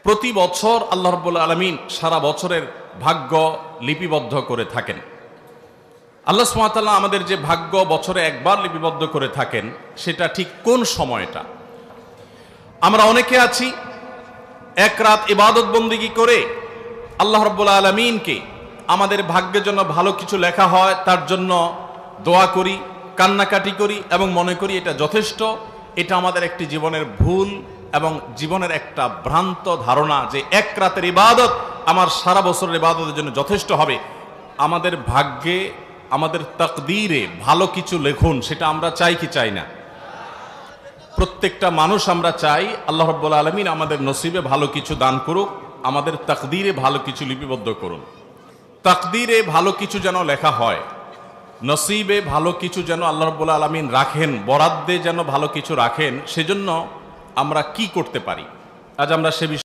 প্রতি বছর আল্লাহ রাব্বুল আলামিন সারা বছরের ভাগ্য লিপিবদ্ধ করে থাকেন। আল্লাহ সুবহানাহু ওয়া তাআলা আমাদের যে ভাগ্য বছরে একবার লিপিবদ্ধ করে থাকেন, সেটা ঠিক কোন সময়টা? আমরা অনেকে আছি এক রাত ইবাদত বন্দেগী করে আল্লাহ রাব্বুল আলামিনকে আমাদের ভাগ্যের জন্য ভালো কিছু লেখা হয় তার জন্য দোয়া করি, কান্নাকাটি করি এবং মনে করি এটা যথেষ্ট। এটা আমাদের একটি জীবনের ভুল এবং জীবনের একটা ভ্রান্ত ধারণা যে এক রাতের ইবাদত আমার সারা বছরের ইবাদতের জন্য যথেষ্ট হবে। আমাদের ভাগ্যে, আমাদের তাকদীরে ভালো কিছু লেখুন, সেটা আমরা চাই কি চাই না? প্রত্যেকটা মানুষ আমরা চাই আল্লাহ রাব্বুল আলামিন আমাদের নসিবে ভালো কিছু দান করুক, আমাদের তাকদীরে ভালো কিছু লিপিবদ্ধ করুন। তাকদীরে ভালো কিছু যেন লেখা হয়, নসিবে ভালো কিছু যেন আল্লাহ রাব্বুল আলামিন রাখেন, বরাদ্দে যেন ভালো কিছু রাখেন, সেজন্য আমরা কি করতে পারি? আজ আমরা সে বিষয়ে